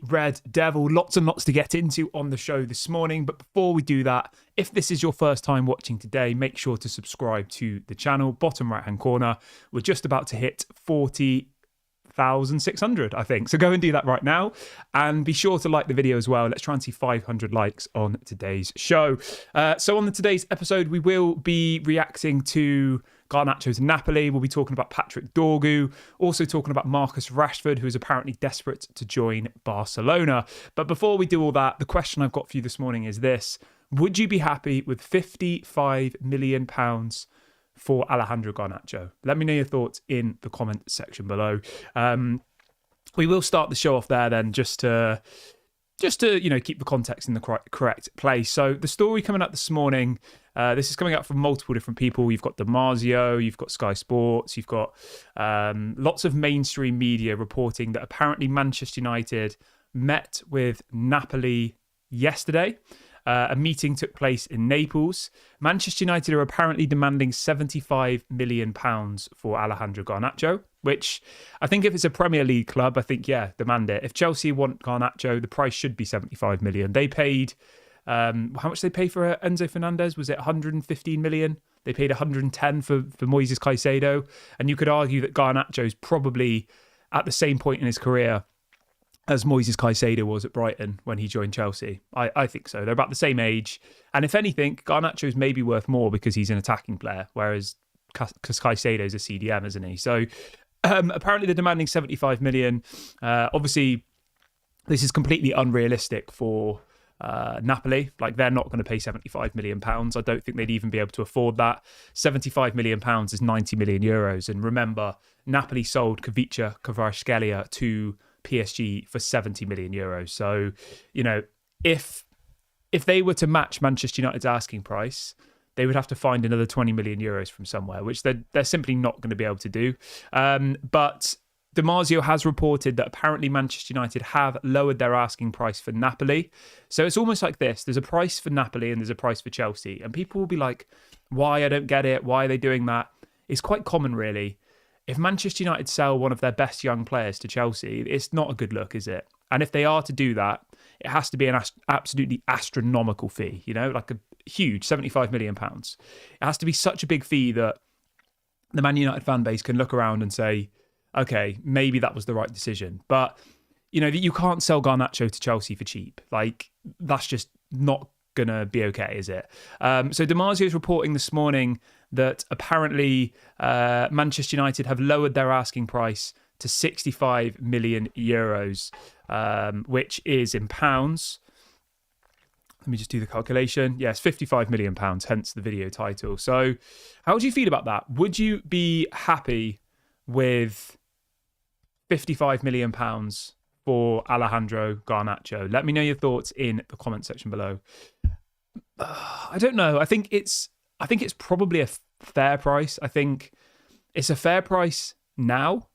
Red Devil. Lots and lots to get into on the show this morning. But before we do that, if this is your first time watching today, make sure to subscribe to the channel. Bottom right-hand corner, we're just about to hit 40,600, I think. So go and do that right now. And be sure to like the video as well. Let's try and see 500 likes on today's show. So on today's episode, we will be reacting to Garnacho to Napoli. We'll be talking about Patrick Dorgu, also talking about Marcus Rashford, who is apparently desperate to join Barcelona. But before we do all that, the question I've got for you this morning is this. Would you be happy with £55 million for Alejandro Garnacho? Let me know your thoughts in the comment section below. We will start the show off there then, just to keep the context in the correct place. So the story coming out this morning, this is coming out from multiple different people. You've got Damasio, you've got Sky Sports, you've got lots of mainstream media reporting that apparently Manchester United met with Napoli yesterday. A meeting took place in Naples. Manchester United are apparently demanding £75 million for Alejandro Garnacho, which I think if it's a Premier League club, I think, yeah, demand it. If Chelsea want Garnacho, the price should be £75 million. They paid, how much did they pay for Enzo Fernandez? Was it £115 million? They paid £110 for Moises Caicedo. And you could argue that Garnacho's probably at the same point in his career as Moises Caicedo was at Brighton when he joined Chelsea. I think so. They're about the same age. And if anything, Garnacho's maybe worth more because he's an attacking player, whereas Caicedo's a CDM, isn't he? So apparently they're demanding £75 million. Obviously, this is completely unrealistic for Napoli. Like, they're not going to pay £75 million. I don't think they'd even be able to afford that. £75 million is 90 million euros. And remember, Napoli sold Kavica Kvaratskhelia to PSG for 70 million euros. So, if they were to match Manchester United's asking price, they would have to find another 20 million euros from somewhere, which they're simply not going to be able to do. But Damasio has reported that apparently Manchester United have lowered their asking price for Napoli. So it's almost like this. There's a price for Napoli and there's a price for Chelsea. And people will be like, why? I don't get it. Why are they doing that? It's quite common, really. If Manchester United sell one of their best young players to Chelsea, it's not a good look, is it? And if they are to do that, it has to be an absolutely astronomical fee, like a huge £75 million. It has to be such a big fee that the Man United fan base can look around and say, okay, maybe that was the right decision. But, you can't sell Garnacho to Chelsea for cheap. Like, that's just not going to be okay, is it? So Damasio is reporting this morning that apparently Manchester United have lowered their asking price to 65 million euros, which is in pounds. Let me just do the calculation. Yes, 55 million pounds, hence the video title. So how would you feel about that? Would you be happy with 55 million pounds for Alejandro Garnacho? Let me know your thoughts in the comment section below. I don't know. I think it's probably a fair price. I think it's a fair price now,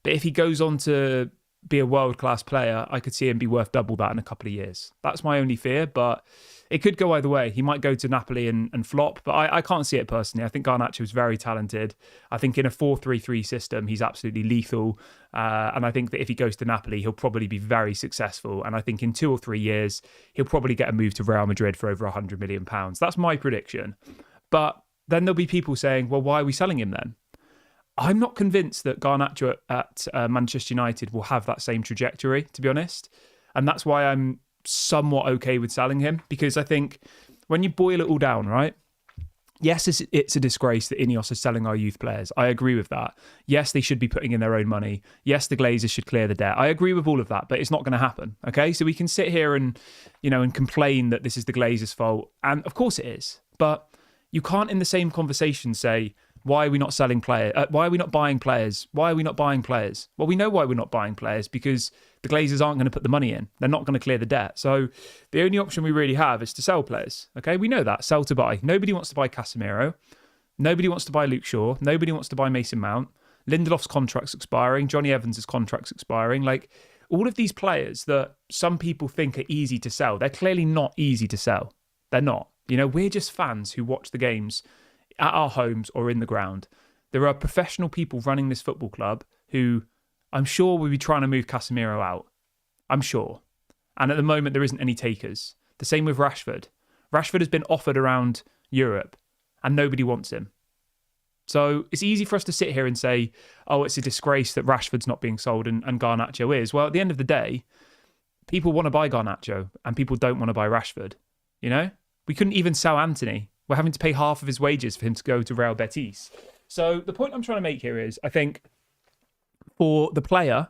but if he goes on to be a world-class player, I could see him be worth double that in a couple of years. That's my only fear, but it could go either way. He might go to Napoli and flop, but I can't see it personally. I think Garnacho is very talented. I think in a 4-3-3 system, he's absolutely lethal. And I think that if he goes to Napoli, he'll probably be very successful. And I think in 2 or 3 years, he'll probably get a move to Real Madrid for over £100 million. That's my prediction. But then there'll be people saying, well, why are we selling him then? I'm not convinced that Garnacho at Manchester United will have that same trajectory, to be honest. And that's why I'm somewhat okay with selling him, because I think when you boil it all down, right? Yes, it's a disgrace that Ineos are selling our youth players. I agree with that. Yes, they should be putting in their own money. Yes, the Glazers should clear the debt. I agree with all of that, but it's not going to happen. Okay, so we can sit here and complain that this is the Glazers' fault, and of course it is. But you can't, in the same conversation, say, why are we not selling players? Why are we not buying players? Why are we not buying players? Well, we know why we're not buying players, because the Glazers aren't going to put the money in. They're not going to clear the debt. So the only option we really have is to sell players. Okay, we know that. Sell to buy. Nobody wants to buy Casemiro. Nobody wants to buy Luke Shaw. Nobody wants to buy Mason Mount. Lindelof's contract's expiring. Johnny Evans' contract's expiring. Like, all of these players that some people think are easy to sell, they're clearly not easy to sell. They're not. We're just fans who watch the games at our homes or in the ground. There are professional people running this football club who I'm sure will be trying to move Casemiro out. I'm sure. And at the moment, there isn't any takers. The same with Rashford. Rashford has been offered around Europe and nobody wants him. So it's easy for us to sit here and say, oh, it's a disgrace that Rashford's not being sold and Garnacho is. Well, at the end of the day, people want to buy Garnacho and people don't want to buy Rashford. You know? We couldn't even sell Anthony. We're having to pay half of his wages for him to go to Real Betis. So the point I'm trying to make here is, I think for the player,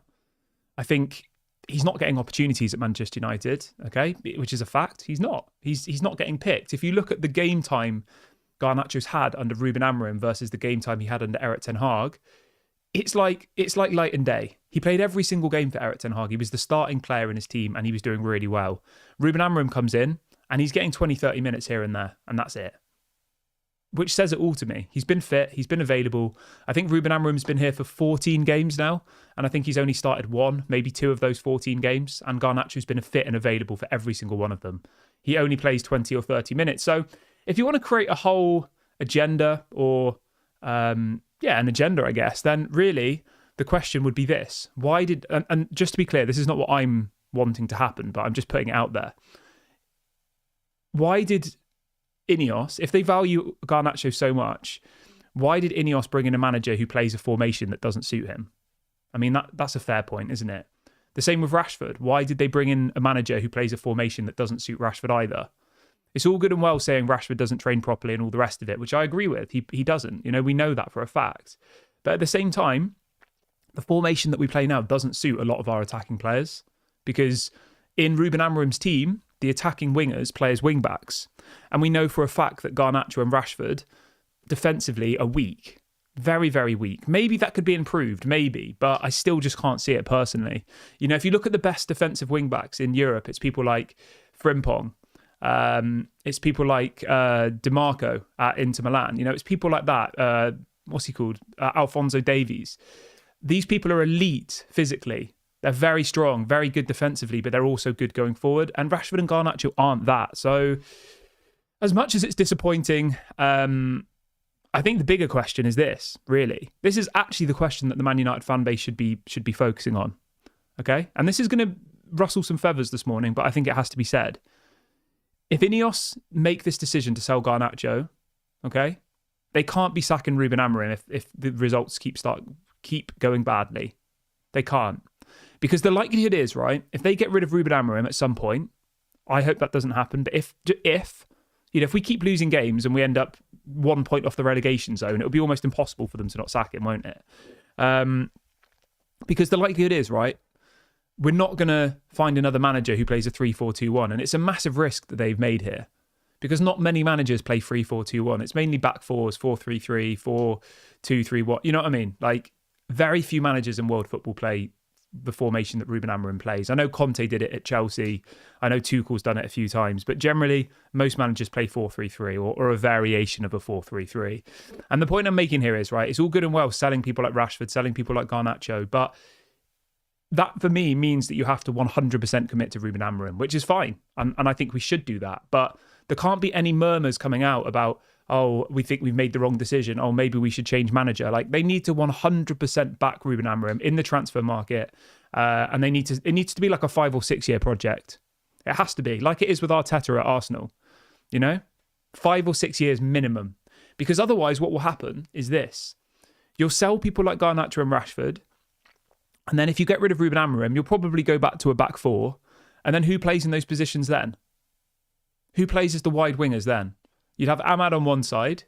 I think he's not getting opportunities at Manchester United, okay, which is a fact. He's not. He's not getting picked. If you look at the game time Garnacho's had under Ruben Amorim versus the game time he had under Erik ten Hag, it's like light and day. He played every single game for Erik ten Hag. He was the starting player in his team and he was doing really well. Ruben Amorim comes in and he's getting 20, 30 minutes here and there, and that's it. Which says it all to me. He's been fit. He's been available. I think Ruben Amorim's been here for 14 games now, and I think he's only started 1, maybe 2 of those 14 games, and Garnacho's been fit and available for every single one of them. He only plays 20 or 30 minutes. So if you want to create a whole agenda or, an agenda, I guess, then really the question would be this. Why did, and just to be clear, this is not what I'm wanting to happen, but I'm just putting it out there. Why did Ineos, if they value Garnacho so much, why did Ineos bring in a manager who plays a formation that doesn't suit him? I mean, that's a fair point, isn't it? The same with Rashford. Why did they bring in a manager who plays a formation that doesn't suit Rashford either? It's all good and well saying Rashford doesn't train properly and all the rest of it, which I agree with. He doesn't. You know, we know that for a fact. But at the same time, the formation that we play now doesn't suit a lot of our attacking players, because in Ruben Amorim's team, the attacking wingers play as wing-backs. And we know for a fact that Garnacho and Rashford defensively are weak. Very, very weak. Maybe that could be improved, maybe, but I still just can't see it personally. You know, if you look at the best defensive wing-backs in Europe, it's people like Frimpong. It's people like DiMarco at Inter Milan. You know, it's people like that. What's he called? Alphonso Davies. These people are elite physically. They're very strong, very good defensively, but they're also good going forward. And Rashford and Garnacho aren't that. So as much as it's disappointing, I think the bigger question is this, really. This is actually the question that the Man United fan base should be focusing on. Okay? And this is going to rustle some feathers this morning, but I think it has to be said. If Ineos make this decision to sell Garnacho, okay, they can't be sacking Ruben Amorim if the results keep going badly. They can't. Because the likelihood is, right, if they get rid of Ruben Amorim at some point, I hope that doesn't happen, but if we keep losing games and we end up 1 point off the relegation zone, it'll be almost impossible for them to not sack him, won't it? Because the likelihood is, right, we're not going to find another manager who plays a 3-4-2-1, and it's a massive risk that they've made here, because not many managers play 3-4-2-1. It's mainly back fours, 4-3-3, 4-2-3-1. You know what I mean? Like, very few managers in world football play the formation that Ruben Amorim plays. I know Conte did it at Chelsea. I know Tuchel's done it a few times, but generally most managers play 4-3-3 or a variation of a 4-3-3. And the point I'm making here is, right, it's all good and well selling people like Rashford, selling people like Garnacho, but that for me means that you have to 100% commit to Ruben Amorim, which is fine. And I think we should do that. But there can't be any murmurs coming out about, oh, we think we've made the wrong decision. Oh, maybe we should change manager. Like, they need to 100% back Ruben Amorim in the transfer market. And it needs to be like a 5 or 6 year project. It has to be, like it is with Arteta at Arsenal. You know, 5 or 6 years minimum. Because otherwise what will happen is this. You'll sell people like Garnacho and Rashford. And then if you get rid of Ruben Amorim, you'll probably go back to a back four. And then who plays in those positions then? Who plays as the wide wingers then? You'd have Ahmad on one side,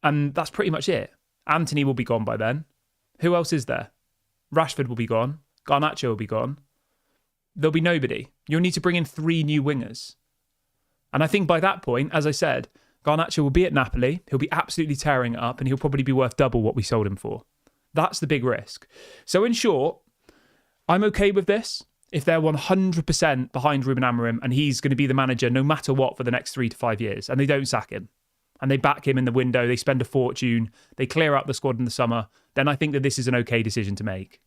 and that's pretty much it. Anthony will be gone by then. Who else is there? Rashford will be gone. Garnacho will be gone. There'll be nobody. You'll need to bring in 3 new wingers. And I think by that point, as I said, Garnacho will be at Napoli. He'll be absolutely tearing it up, and he'll probably be worth double what we sold him for. That's the big risk. So in short, I'm okay with this. If they're 100% behind Ruben Amorim and he's going to be the manager no matter what for the next 3 to 5 years, and they don't sack him, and they back him in the window, they spend a fortune, they clear out the squad in the summer, then I think that this is an okay decision to make.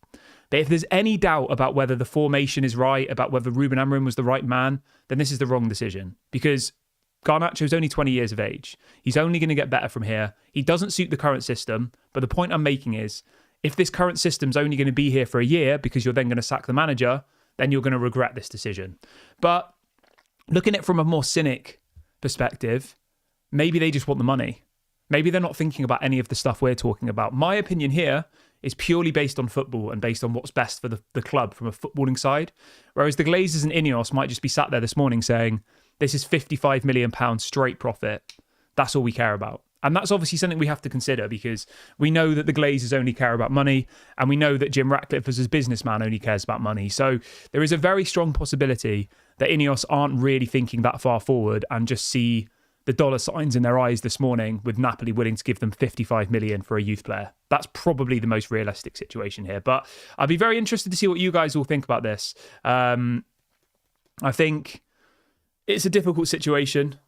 But if there's any doubt about whether the formation is right, about whether Ruben Amorim was the right man, then this is the wrong decision. Because Garnacho's only 20 years of age. He's only going to get better from here. He doesn't suit the current system. But the point I'm making is, if this current system's only going to be here for a year because you're then going to sack the manager, then you're going to regret this decision. But looking at it from a more cynic perspective, maybe they just want the money. Maybe they're not thinking about any of the stuff we're talking about. My opinion here is purely based on football and based on what's best for the club from a footballing side. Whereas the Glazers and Ineos might just be sat there this morning saying, this is £55 million straight profit. That's all we care about. And that's obviously something we have to consider, because we know that the Glazers only care about money, and we know that Jim Ratcliffe as a businessman only cares about money. So there is a very strong possibility that Ineos aren't really thinking that far forward and just see the dollar signs in their eyes this morning with Napoli willing to give them 55 million for a youth player. That's probably the most realistic situation here. But I'd be very interested to see what you guys all think about this. I think it's a difficult situation.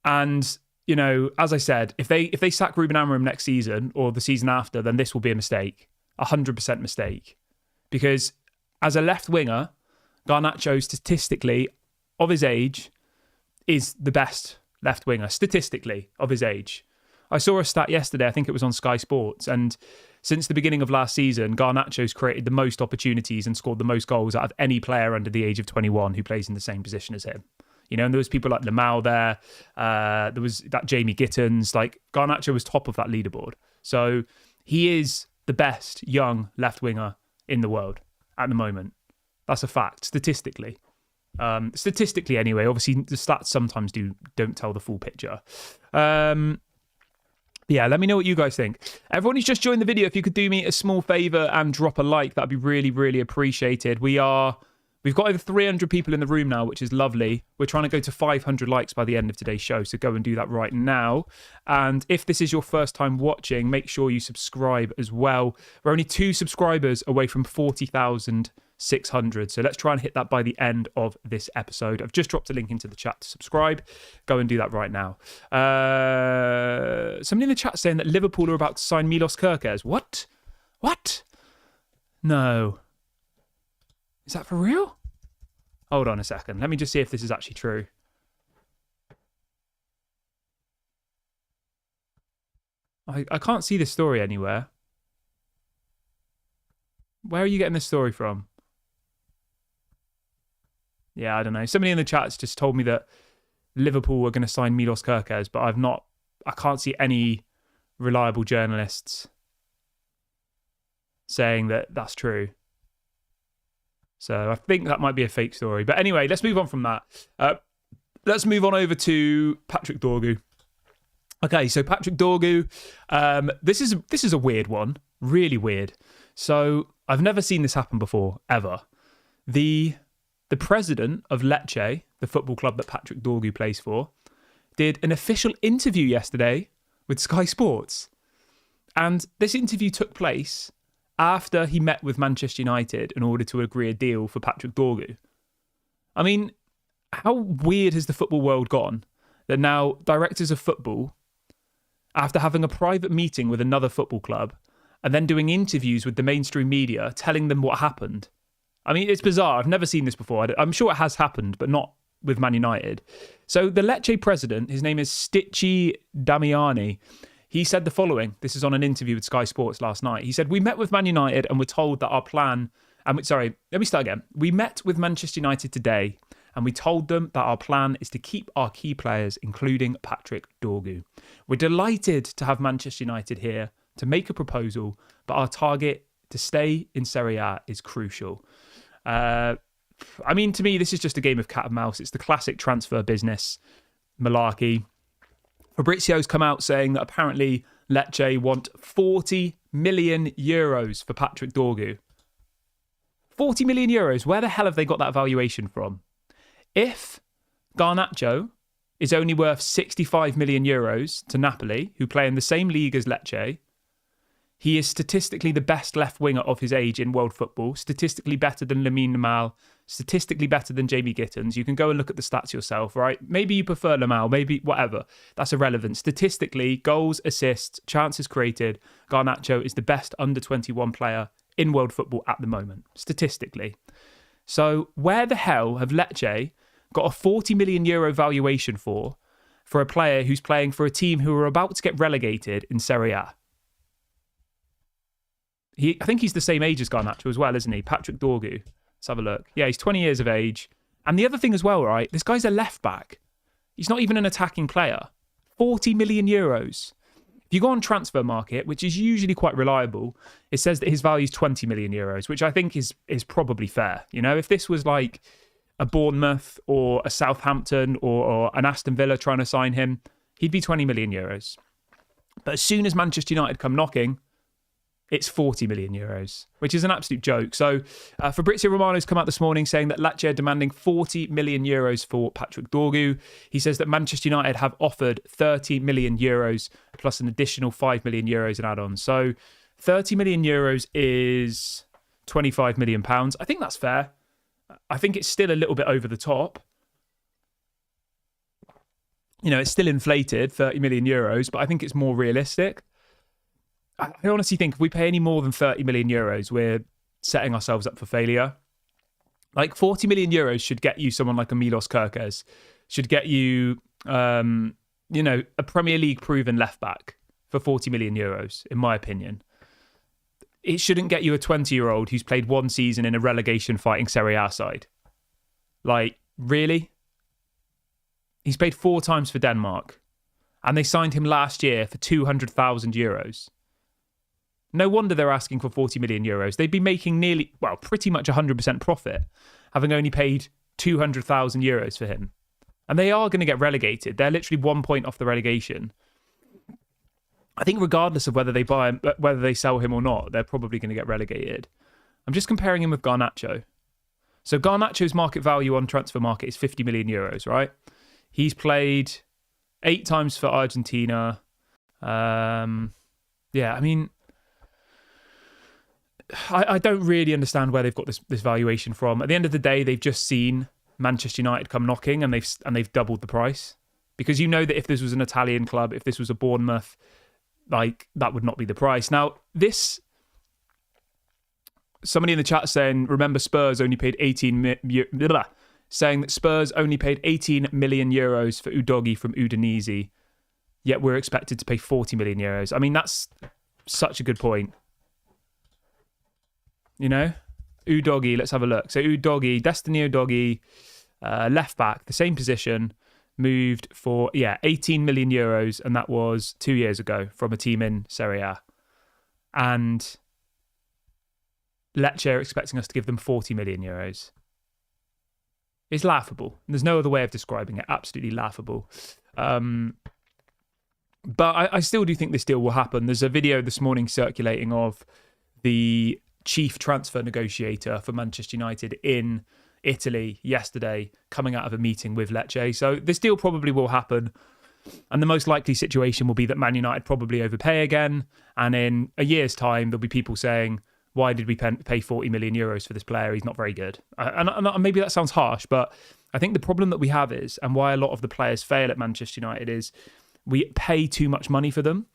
And, you know, as I said, if they sack Ruben Amorim next season or the season after, then this will be a mistake. 100% mistake. Because as a left winger, Garnacho statistically, of his age, is the best left winger, statistically, of his age. I saw a stat yesterday, I think it was on Sky Sports, and since the beginning of last season, Garnacho's created the most opportunities and scored the most goals out of any player under the age of 21 who plays in the same position as him. You know, and there was people like Lamau there, there was that Jamie Gittins, like Garnacho was top of that leaderboard. So he is the best young left winger in the world at the moment. That's a fact, statistically. Statistically anyway, obviously the stats sometimes don't tell the full picture. Yeah, let me know what you guys think. Everyone who's just joined the video, if you could do me a small favour and drop a like, that'd be really, really appreciated. We've got over 300 people in the room now, which is lovely. We're trying to go to 500 likes by the end of today's show, so go and do that right now. And if this is your first time watching, make sure you subscribe as well. We're only 2 subscribers away from 40,600, so let's try and hit that by the end of this episode. I've just dropped a link into the chat to subscribe. Go and do that right now. Somebody in the chat saying that Liverpool are about to sign Milos Kerkez. What? No. Is that for real? Hold on a second. Let me just see if this is actually true. I can't see this story anywhere. Where are you getting this story from? Yeah, I don't know. Somebody in the chat's just told me that Liverpool were going to sign Milos Kerkez, but I can't see any reliable journalists saying that that's true. So I think that might be a fake story. But anyway, let's move on from that. Let's move on over to Patrick Dorgu. Okay, so Patrick Dorgu, this is a weird one, really weird. So I've never seen this happen before, ever. The president of Lecce, the football club that Patrick Dorgu plays for, did an official interview yesterday with Sky Sports. And this interview took place after he met with Manchester United in order to agree a deal for Patrick Dorgu. I mean, how weird has the football world gone that now directors of football, after having a private meeting with another football club and then doing interviews with the mainstream media, telling them what happened? I mean, it's bizarre. I've never seen this before. I'm sure it has happened, but not with Man United. So the Lecce president, his name is Sticci Damiani, he said the following. This is on an interview with Sky Sports last night. He said, "We met with Man United and were told that our plan..." Sorry, let me start again. "We met with Manchester United today and we told them that our plan is to keep our key players, including Patrick Dorgu. We're delighted to have Manchester United here to make a proposal, but our target to stay in Serie A is crucial." I mean, to me, this is just a game of cat and mouse. It's the classic transfer business malarkey. Fabrizio's come out saying that apparently Lecce want 40 million euros for Patrick Dorgu. 40 million euros? Where the hell have they got that valuation from? If Garnacho is only worth 65 million euros to Napoli, who play in the same league as Lecce, he is statistically the best left winger of his age in world football, statistically better than Lamine Yamal, statistically better than Jamie Gittins. You can go and look at the stats yourself, right? Maybe you prefer Yamal, maybe whatever. That's irrelevant. Statistically, goals, assists, chances created, Garnacho is the best under-21 player in world football at the moment, statistically. So where the hell have Lecce got a 40 million euro valuation for a player who's playing for a team who are about to get relegated in Serie A? I think he's the same age as Garnacho as well, isn't he? Patrick Dorgu. Let's have a look. Yeah, he's 20 years of age. And the other thing as well, right? This guy's a left back. He's not even an attacking player. 40 million euros. If you go on Transfer Market, which is usually quite reliable, it says that his value is 20 million euros, which I think is probably fair. You know, if this was like a Bournemouth or a Southampton or an Aston Villa trying to sign him, he'd be 20 million euros. But as soon as Manchester United come knocking, it's 40 million euros, which is an absolute joke. So Fabrizio Romano's come out this morning saying that Lecce are demanding 40 million euros for Patrick Dorgu. He says that Manchester United have offered 30 million euros plus an additional 5 million euros in add-ons. So 30 million euros is 25 million pounds. I think that's fair. I think it's still a little bit over the top. You know, it's still inflated, 30 million euros, but I think it's more realistic. I honestly think if we pay any more than 30 million euros, we're setting ourselves up for failure. Like 40 million euros should get you someone like a Milos Kerkez, should get you, a Premier League proven left back for 40 million euros, in my opinion. It shouldn't get you a 20-year-old who's played one season in a relegation fighting Serie A side. Like, really? He's played 4 times for Denmark, and they signed him last year for 200,000 euros. No wonder they're asking for 40 million euros. They'd be making pretty much 100% profit, having only paid 200,000 euros for him. And they are going to get relegated. They're literally 1 point off the relegation. I think regardless of whether they buy him, whether they sell him or not, they're probably going to get relegated. I'm just comparing him with Garnacho. So Garnacho's market value on Transfer Market is 50 million euros, right? He's played 8 times for Argentina. I don't really understand where they've got this valuation from. At the end of the day, they've just seen Manchester United come knocking and they've doubled the price. Because you know that if this was an Italian club, if this was a Bournemouth, like that would not be the price. Now, somebody in the chat saying, remember Spurs only paid saying that Spurs only paid 18 million euros for Udogi from Udinese, yet we're expected to pay 40 million euros. I mean, that's such a good point. You know, Udogi, let's have a look. So Destiny Udogi, left back, the same position, moved for, 18 million euros, and that was 2 years ago from a team in Serie A. And Lecce are expecting us to give them 40 million euros. It's laughable. There's no other way of describing it. Absolutely laughable. But I still do think this deal will happen. There's a video this morning circulating of the chief transfer negotiator for Manchester United in Italy yesterday coming out of a meeting with Lecce. So this deal probably will happen. And the most likely situation will be that Man United probably overpay again. And in a year's time, there'll be people saying, why did we pay 40 million euros for this player? He's not very good. And maybe that sounds harsh, but I think the problem that we have is, and why a lot of the players fail at Manchester United is, we pay too much money for them.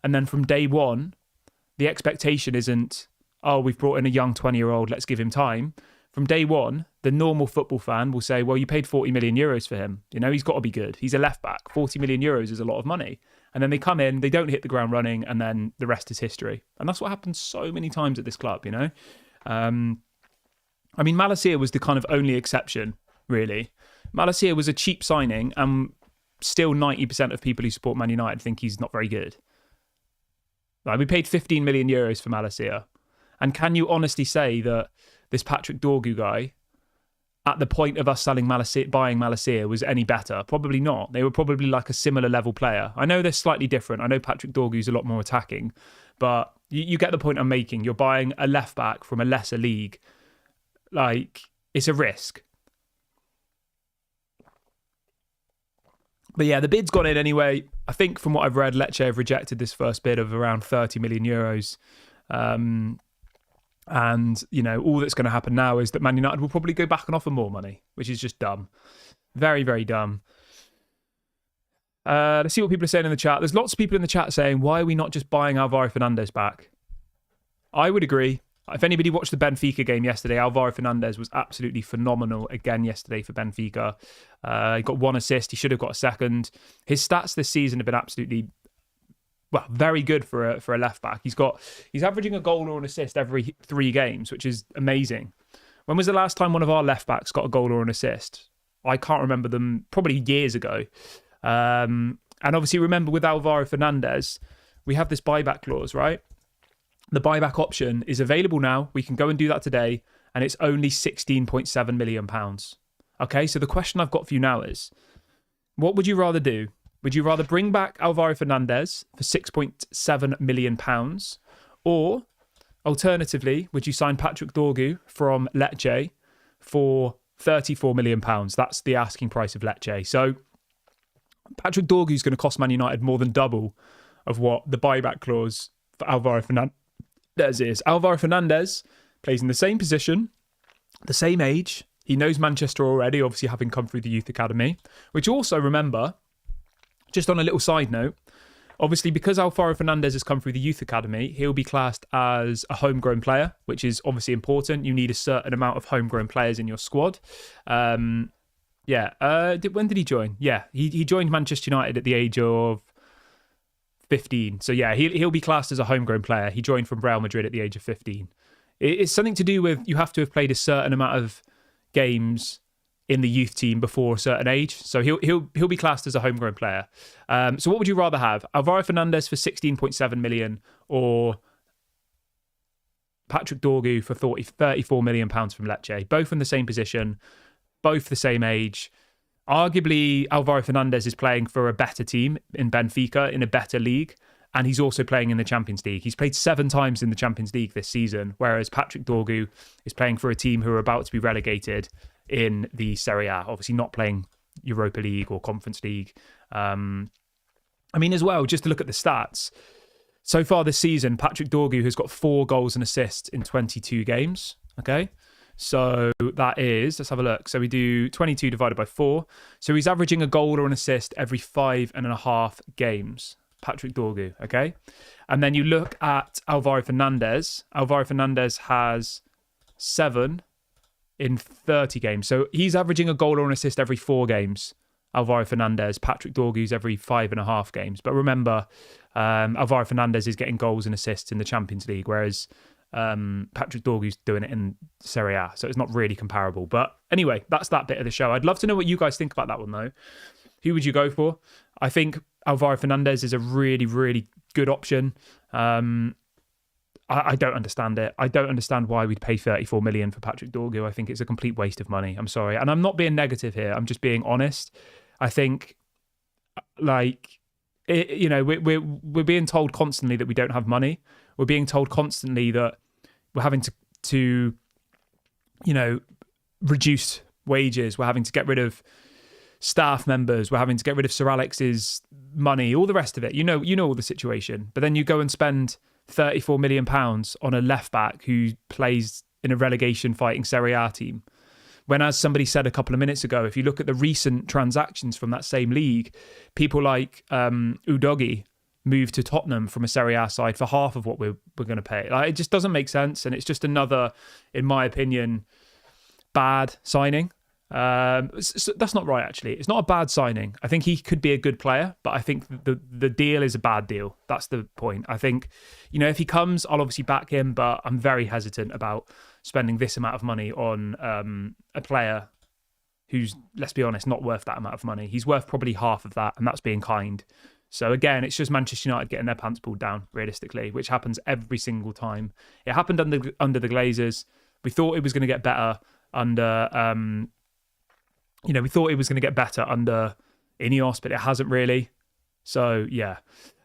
And then from day one, the expectation isn't, oh, we've brought in a young 20-year-old, let's give him time. From day one, the normal football fan will say, well, you paid 40 million euros for him. You know, he's got to be good. He's a left back. 40 million euros is a lot of money. And then they come in, they don't hit the ground running, and then the rest is history. And that's what happens so many times at this club, you know? I mean, Malacia was the kind of only exception, really. Malacia was a cheap signing, and still 90% of people who support Man United think he's not very good. Like, we paid 15 million euros for Malacia. And can you honestly say that this Patrick Dorgu guy, at the point of us buying Malacia, was any better? Probably not. They were probably like a similar level player. I know they're slightly different. I know Patrick Dorgu's a lot more attacking, but you get the point I'm making. You're buying a left back from a lesser league. Like, it's a risk. But yeah, the bid's gone in anyway. I think from what I've read, Lecce have rejected this first bid of around 30 million euros. And, you know, all that's going to happen now is that Man United will probably go back and offer more money, which is just dumb. Very, very dumb. Let's see what people are saying in the chat. There's lots of people in the chat saying, why are we not just buying Alvaro Fernandez back? I would agree. If anybody watched the Benfica game yesterday, Alvaro Fernandez was absolutely phenomenal again yesterday for Benfica. He got 1 assist. He should have got a second. His stats this season have been absolutely, very good for a left back. He's averaging a goal or an assist every 3 games, which is amazing. When was the last time one of our left backs got a goal or an assist? I can't remember them, probably years ago. And obviously, remember with Alvaro Fernandez, we have this buyback clause, right? The buyback option is available now. We can go and do that today, and it's only £16.7 million. Okay, so the question I've got for you now is, what would you rather do? Would you rather bring back Alvaro Fernandez for £6.7 million? Or, alternatively, would you sign Patrick Dorgu from Lecce for £34 million? That's the asking price of Lecce. So, Patrick Dorgu is going to cost Man United more than double of what the buyback clause for Alvaro Fernandez is. Alvaro Fernandez plays in the same position, the same age. He knows Manchester already, obviously having come through the youth academy, which also, remember, just on a little side note, obviously because Alvaro Fernandez has come through the youth academy, he'll be classed as a homegrown player, which is obviously important. You need a certain amount of homegrown players in your squad. When did he join? Yeah, he joined Manchester United at the age of 15. So yeah, he'll be classed as a homegrown player. He joined from Real Madrid at the age of 15. It's something to do with you have to have played a certain amount of games in the youth team before a certain age. So he'll be classed as a homegrown player. So what would you rather have? Alvaro Fernandez for 16.7 million or Patrick Dorgu for 34 million pounds from Lecce? Both in the same position, both the same age. Arguably, Alvaro Fernandez is playing for a better team in Benfica, in a better league, and he's also playing in the Champions League. He's played 7 times in the Champions League this season, whereas Patrick Dorgu is playing for a team who are about to be relegated in the Serie A, obviously not playing Europa League or Conference League. As well, just to look at the stats, so far this season, Patrick Dorgu has got 4 goals and assists in 22 games, okay? So that is, let's have a look. So we do 22 divided by 4. So he's averaging a goal or an assist every 5.5 games, Patrick Dorgu, okay? And then you look at Alvaro Fernandez. Alvaro Fernandez has 7 in 30 games. So he's averaging a goal or an assist every 4 games, Alvaro Fernandez. Patrick Dorgu's every 5.5 games. But remember, Alvaro Fernandez is getting goals and assists in the Champions League, whereas Patrick Dorgu's doing it in Serie A, so it's not really comparable. But anyway, that's that bit of the show. I'd love to know what you guys think about that one, though. Who would you go for? I think Alvaro Fernandez is a really, really good option. I don't understand it. I don't understand why we'd pay 34 million for Patrick Dorgu. I think it's a complete waste of money. I'm sorry. And I'm not being negative here. I'm just being honest. I think, we're being told constantly that we don't have money. We're being told constantly that we're having to reduce wages. We're having to get rid of staff members. We're having to get rid of Sir Alex's money, all the rest of it. You know all the situation. But then you go and spend £34 million on a left back who plays in a relegation fighting Serie A team. When, as somebody said a couple of minutes ago, if you look at the recent transactions from that same league, people like Udogie moved to Tottenham from a Serie A side for half of what we're going to pay. It just doesn't make sense, and it's just another, in my opinion, bad signing. So that's not right, actually. It's not a bad signing. I think he could be a good player, but I think the deal is a bad deal. That's the point. I think, if he comes, I'll obviously back him, but I'm very hesitant about spending this amount of money on a player who's, let's be honest, not worth that amount of money. He's worth probably half of that, and that's being kind. So again, it's just Manchester United getting their pants pulled down, realistically, which happens every single time. It happened under the Glazers. We thought it was going to get better under... we thought it was going to get better under Ineos, but it hasn't really. So, yeah.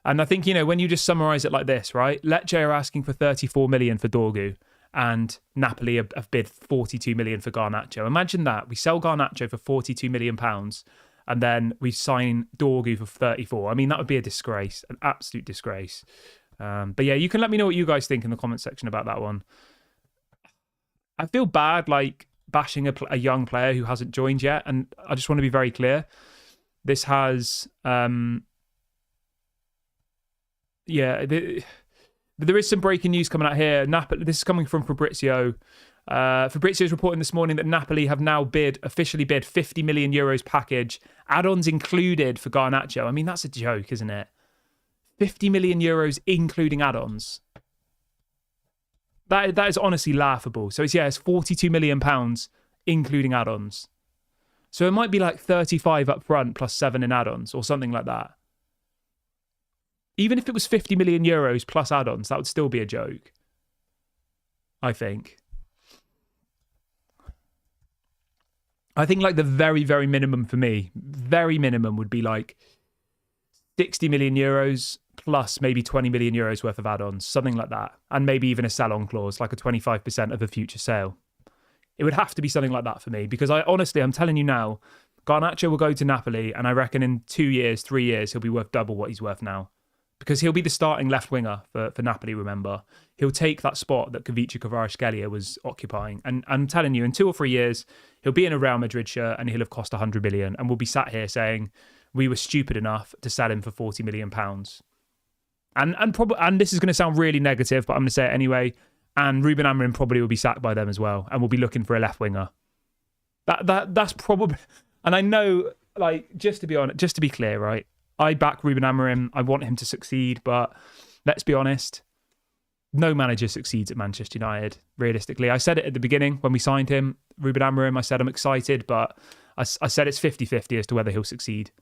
And I think, when you just summarise it like this, right? Lecce are asking for 34 million for Dorgu, and Napoli have bid 42 million for Garnacho. Imagine that. We sell Garnacho for 42 million pounds, and then we sign Dorgu for 34. I mean, that would be a disgrace, an absolute disgrace. But yeah, you can let me know what you guys think in the comment section about that one. I feel bad, bashing a young player who hasn't joined yet, and I just want to be very clear. This has, there is some breaking news coming out here. This is coming from Fabrizio. Fabrizio is reporting this morning that Napoli have now officially bid 50 million euros package, add-ons included for Garnacho. I mean, that's a joke, isn't it? 50 million euros including add-ons. That is honestly laughable. So it's 42 million pounds, including add-ons. So it might be like 35 up front plus 7 in add-ons or something like that. Even if it was 50 million euros plus add-ons, that would still be a joke, I think. I think like the very, very minimum for me, very minimum would be like 60 million euros plus maybe 20 million euros worth of add-ons, something like that. And maybe even a sell-on clause, like a 25% of a future sale. It would have to be something like that for me, because I'm telling you now, Garnacho will go to Napoli, and I reckon in 2 years, 3 years, he'll be worth double what he's worth now. Because he'll be the starting left winger for Napoli, remember. He'll take that spot that Kvaratskhelia was occupying. And I'm telling you, in 2 or 3 years, he'll be in a Real Madrid shirt and he'll have cost 100 million. And we'll be sat here saying, we were stupid enough to sell him for 40 million pounds. And this is going to sound really negative, but I'm going to say it anyway. And Ruben Amorim probably will be sacked by them as well. And we'll be looking for a left winger. That's probably... And I know, like, just to be clear, right? I back Ruben Amorim. I want him to succeed, but let's be honest, no manager succeeds at Manchester United, realistically. I said it at the beginning when we signed him, Ruben Amorim. I said I'm excited, but I said it's 50-50 as to whether he'll succeed,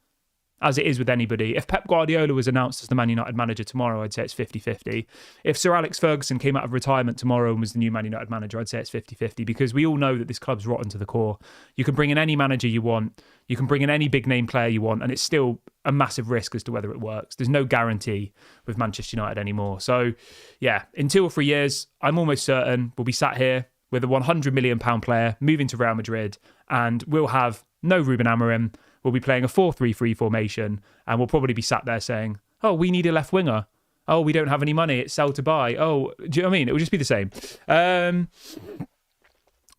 as it is with anybody. If Pep Guardiola was announced as the Man United manager tomorrow, I'd say it's 50-50. If Sir Alex Ferguson came out of retirement tomorrow and was the new Man United manager, I'd say it's 50-50, because we all know that this club's rotten to the core. You can bring in any manager you want. You can bring in any big-name player you want, and it's still a massive risk as to whether it works. There's no guarantee with Manchester United anymore. So, yeah, in 2 or 3 years, I'm almost certain we'll be sat here with a £100 million player moving to Real Madrid, and we'll have no Ruben Amorim. We'll be playing a 4-3-3 formation, and we'll probably be sat there saying, oh, we need a left winger. Oh, we don't have any money. It's sell to buy. Oh, do you know what I mean? It will just be the same.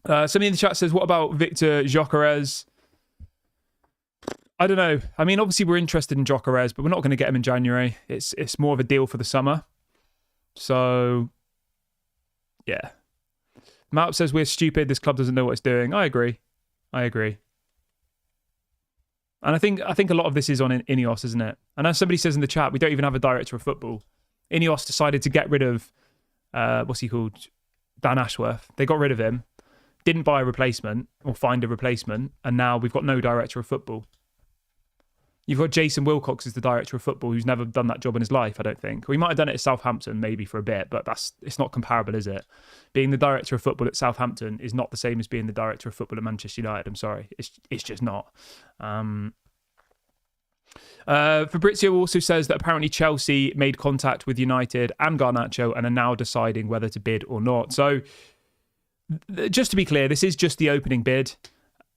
Somebody in the chat says, what about Victor Gyökeres? I don't know. I mean, obviously we're interested in Gyökeres, but we're not going to get him in January. It's more of a deal for the summer. So, yeah. Maup says we're stupid. This club doesn't know what it's doing. I agree. And I think a lot of this is on Ineos, isn't it? And as somebody says in the chat, we don't even have a director of football. Ineos decided to get rid of, what's he called? Dan Ashworth. They got rid of him, didn't buy a replacement or find a replacement, and now we've got no director of football. You've got Jason Wilcox as the director of football, who's never done that job in his life, I don't think. We might have done it at Southampton maybe for a bit, but it's not comparable, is it? Being the director of football at Southampton is not the same as being the director of football at Manchester United. I'm sorry. It's just not. Fabrizio also says that apparently Chelsea made contact with United and Garnacho and are now deciding whether to bid or not. So just to be clear, this is just the opening bid.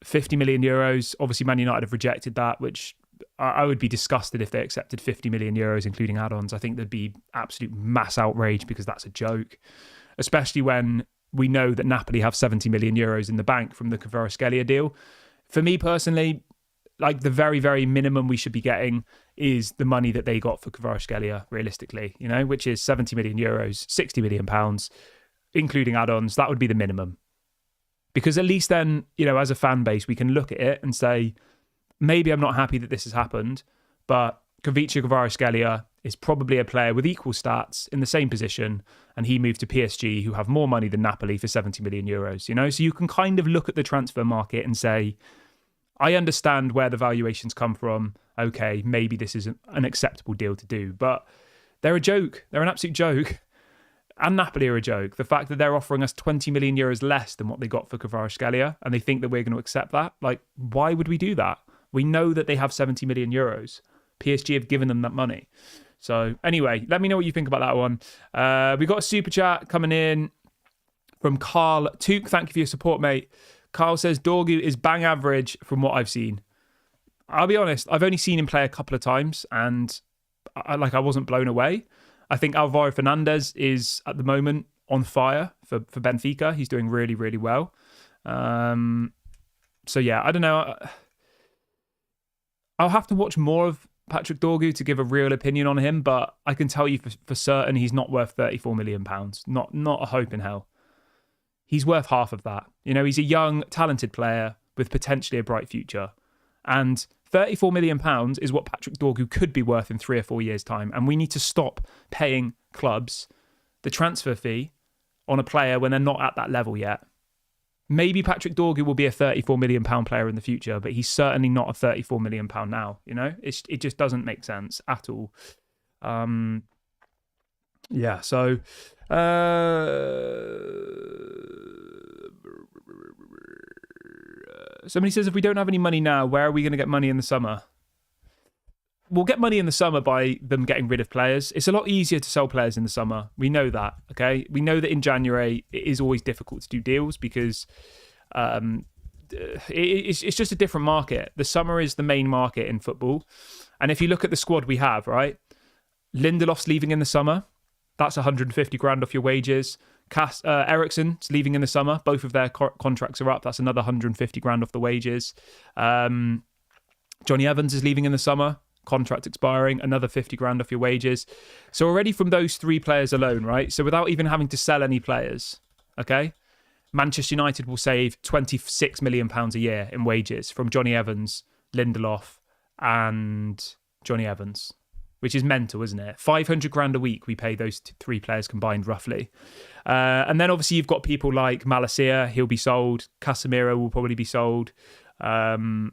50 million euros. Obviously, Man United have rejected that, which I would be disgusted if they accepted 50 million euros, including add-ons. I think there'd be absolute mass outrage because that's a joke, especially when we know that Napoli have 70 million euros in the bank from the Kvaratskhelia deal. For me personally, like the very, very minimum we should be getting is the money that they got for Kvaratskhelia, realistically, which is 70 million euros, 60 million pounds, including add-ons. That would be the minimum. Because at least then, as a fan base, we can look at it and say, maybe I'm not happy that this has happened, but Kvaratskhelia is probably a player with equal stats in the same position, and he moved to PSG, who have more money than Napoli for 70 million euros. So you can kind of look at the transfer market and say, I understand where the valuations come from. Okay, maybe this is an acceptable deal to do, but they're a joke. They're an absolute joke. And Napoli are a joke. The fact that they're offering us 20 million euros less than what they got for Kvaratskhelia, and they think that we're going to accept that. Like, why would we do that? We know that they have 70 million euros. PSG have given them that money. So anyway, let me know what you think about that one. We got a super chat coming in from Carl Took. Thank you for your support, mate. Carl says Dorgu is bang average from what I've seen. I'll be honest, I've only seen him play a couple of times, and I wasn't blown away. I think Alvaro Fernandez is at the moment on fire for Benfica. He's doing really, really well. So yeah, I don't know. I'll have to watch more of Patrick Dorgu to give a real opinion on him, but I can tell you for certain he's not worth £34 million. Not a hope in hell. He's worth half of that. He's a young, talented player with potentially a bright future. And £34 million is what Patrick Dorgu could be worth in 3 or 4 years' time. And we need to stop paying clubs the transfer fee on a player when they're not at that level yet. Maybe Patrick Dorgu will be a £34 million player in the future, but he's certainly not a £34 million now. You know, it just doesn't make sense at all. Yeah, so somebody says, if we don't have any money now, where are we going to get money in the summer? We'll get money in the summer by them getting rid of players. It's a lot easier to sell players in the summer. We know that, okay? We know that in January, it is always difficult to do deals because it's just a different market. The summer is the main market in football. And if you look at the squad we have, right? Lindelof's leaving in the summer. That's 150 grand off your wages. Eriksen's leaving in the summer. Both of their contracts are up. That's another 150 grand off the wages. Johnny Evans is leaving in the summer. Contract expiring, another 50 grand off your wages. So already from those three players alone, right? So without even having to sell any players, okay? Manchester United will save £26 million a year in wages from Johnny Evans, Lindelof, and Johnny Evans, which is mental, isn't it? 500 grand a week we pay those three players combined, roughly. And then obviously you've got people like Malacia, he'll be sold. Casemiro will probably be sold. Anthony,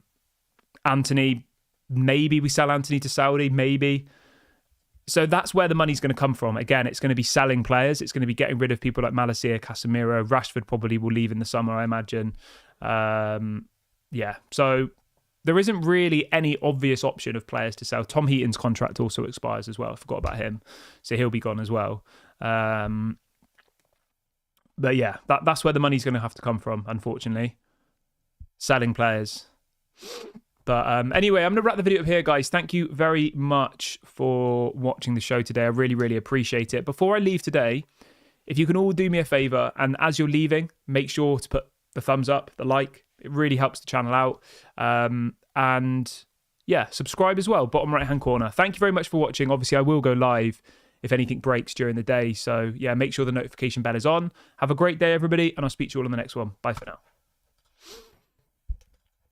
maybe we sell Anthony to Saudi, maybe. So that's where the money's going to come from. Again, it's going to be selling players. It's going to be getting rid of people like Malacia, Casemiro. Rashford probably will leave in the summer, I imagine. Yeah, so there isn't really any obvious option of players to sell. Tom Heaton's contract also expires as well. I forgot about him. So he'll be gone as well. But yeah, that's where the money's going to have to come from, unfortunately. Selling players. But anyway, I'm going to wrap the video up here, guys. Thank you very much for watching the show today. I really, really appreciate it. Before I leave today, if you can all do me a favor, and as you're leaving, make sure to put the thumbs up, the like. It really helps the channel out. And yeah, subscribe as well, bottom right-hand corner. Thank you very much for watching. Obviously, I will go live if anything breaks during the day. So yeah, make sure the notification bell is on. Have a great day, everybody, and I'll speak to you all in the next one. Bye for now.